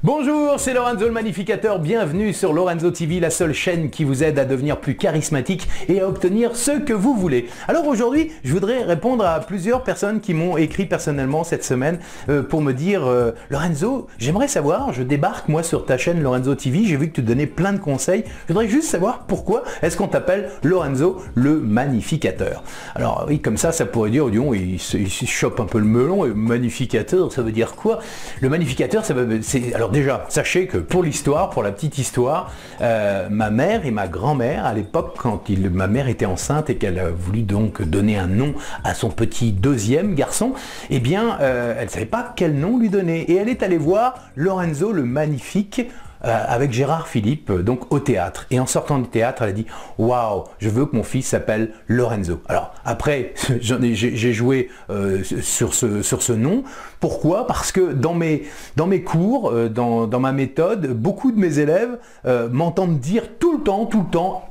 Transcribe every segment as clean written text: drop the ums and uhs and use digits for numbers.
Bonjour, c'est Lorenzo le Magnificateur, bienvenue sur Lorenzo TV, la seule chaîne qui vous aide à devenir plus charismatique et à obtenir ce que vous voulez. Alors aujourd'hui, je voudrais répondre à plusieurs personnes qui m'ont écrit personnellement cette semaine pour me dire Lorenzo, j'aimerais savoir, je débarque moi sur ta chaîne Lorenzo TV, j'ai vu que tu donnais plein de conseils, je voudrais juste savoir pourquoi est-ce qu'on t'appelle Lorenzo le Magnificateur. Alors oui, comme ça pourrait dire, il se chope un peu le melon, et magnificateur, ça veut dire quoi? Le magnificateur, alors déjà, sachez que pour l'histoire, pour la petite histoire, ma mère et ma grand-mère, à l'époque, quand ma mère était enceinte et qu'elle a voulu donc donner un nom à son petit deuxième garçon, eh bien, elle ne savait pas quel nom lui donner. Et elle est allée voir Lorenzo le Magnifique, avec Gérard Philippe, donc au théâtre. Et en sortant du théâtre, elle a dit « Waouh, je veux que mon fils s'appelle Lorenzo ». Alors après, j'ai joué sur ce nom. Pourquoi? Parce que dans mes cours, dans ma méthode, beaucoup de mes élèves m'entendent dire tout le temps,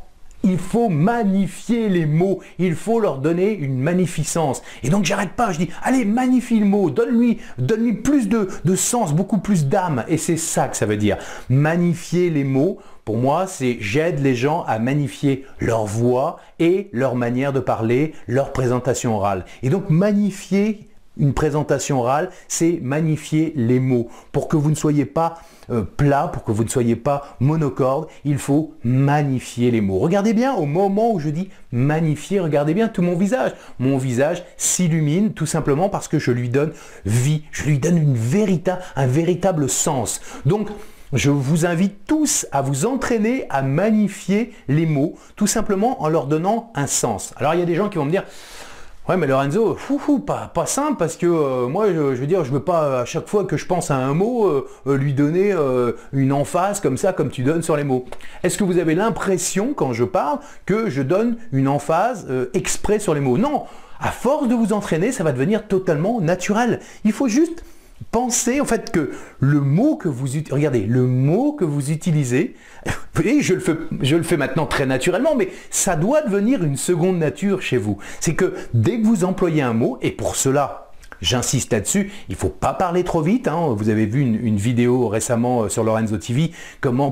il faut magnifier les mots, il faut leur donner une magnificence. Et donc j'arrête pas, je dis, allez, magnifie le mot, donne-lui plus de sens, beaucoup plus d'âme. Et c'est ça que ça veut dire. Magnifier les mots, pour moi, c'est j'aide les gens à magnifier leur voix et leur manière de parler, leur présentation orale. Et donc magnifier une présentation orale, c'est magnifier les mots. Pour que vous ne soyez pas plat, pour que vous ne soyez pas monocorde, il faut magnifier les mots. Regardez bien, au moment où je dis magnifier, regardez bien tout mon visage. Mon visage s'illumine tout simplement parce que je lui donne vie, je lui donne un véritable sens. Donc, je vous invite tous à vous entraîner à magnifier les mots, tout simplement en leur donnant un sens. Alors, il y a des gens qui vont me dire « Ouais, mais Lorenzo, pas simple parce que moi, je veux dire, je veux pas à chaque fois que je pense à un mot, lui donner une emphase comme ça, comme tu donnes sur les mots. » Est-ce que vous avez l'impression, quand je parle, que je donne une emphase exprès sur les mots? Non, à force de vous entraîner, ça va devenir totalement naturel. Il faut juste pensez en fait que le mot que vous utilisez, regardez, le mot que vous utilisez, et je le fais maintenant très naturellement, mais ça doit devenir une seconde nature chez vous. C'est que dès que vous employez un mot, et pour cela, j'insiste là-dessus, il ne faut pas parler trop vite. Hein. Vous avez vu une vidéo récemment sur Lorenzo TV,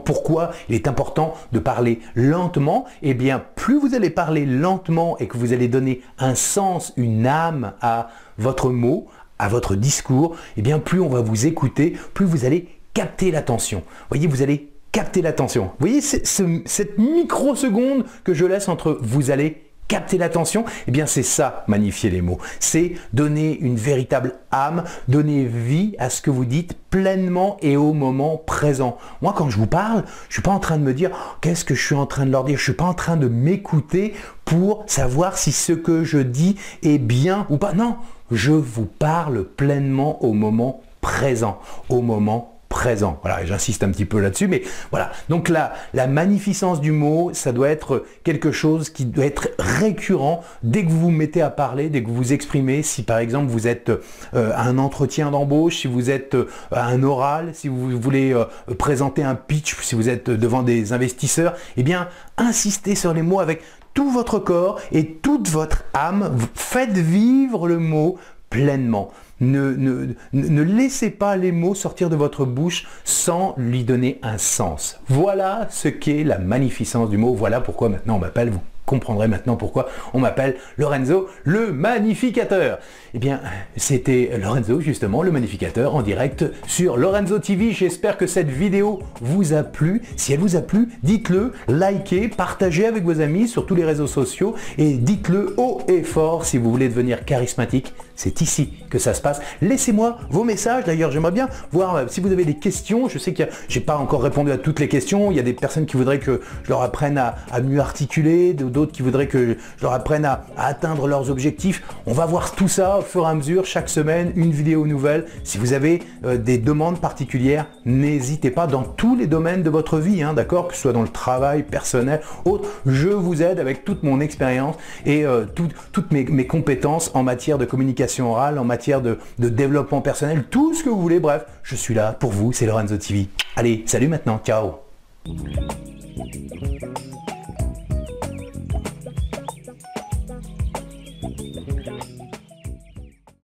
pourquoi il est important de parler lentement. Eh bien, plus vous allez parler lentement et que vous allez donner un sens, une âme à votre mot, à votre discours, eh bien plus on va vous écouter, plus vous allez capter l'attention. Voyez, vous allez capter l'attention. Vous voyez cette microseconde que je laisse entre vous allez capter l'attention, eh bien c'est ça, magnifier les mots. C'est donner une véritable âme, donner vie à ce que vous dites pleinement et au moment présent. Moi, quand je vous parle, je ne suis pas en train de me dire « Qu'est-ce que je suis en train de leur dire ?» Je ne suis pas en train de m'écouter pour savoir si ce que je dis est bien ou pas. Non, je vous parle pleinement au moment présent, au moment présent. Voilà, j'insiste un petit peu là-dessus, mais voilà. Donc la magnificence du mot, ça doit être quelque chose qui doit être récurrent dès que vous vous mettez à parler, dès que vous vous exprimez. Si par exemple vous êtes à un entretien d'embauche, si vous êtes à un oral, si vous voulez présenter un pitch, si vous êtes devant des investisseurs, eh bien insistez sur les mots avec tout votre corps et toute votre âme. Faites vivre le mot pleinement. Ne laissez pas les mots sortir de votre bouche sans lui donner un sens. Voilà ce qu'est la magnificence du mot. Voilà pourquoi maintenant on m'appelle, vous comprendrez maintenant pourquoi on m'appelle Lorenzo le Magnificateur. Eh bien, c'était Lorenzo justement, le Magnificateur, en direct sur Lorenzo TV. J'espère que cette vidéo vous a plu. Si elle vous a plu, dites-le, likez, partagez avec vos amis sur tous les réseaux sociaux et dites-le haut et fort si vous voulez devenir charismatique. C'est ici que ça se passe. Laissez-moi vos messages. D'ailleurs, j'aimerais bien voir si vous avez des questions. Je sais que j'ai pas encore répondu à toutes les questions. Il y a des personnes qui voudraient que je leur apprenne à mieux articuler, d'autres qui voudraient que je leur apprenne à atteindre leurs objectifs. On va voir tout ça au fur et à mesure, chaque semaine, une vidéo nouvelle. Si vous avez des demandes particulières, n'hésitez pas dans tous les domaines de votre vie, hein, d'accord, que ce soit dans le travail, personnel, autre. Je vous aide avec toute mon expérience et toutes mes compétences en matière de communication orale, en matière de développement personnel, tout ce que vous voulez. Bref, je suis là pour vous, c'est Lorenzo TV. Allez, salut maintenant, ciao.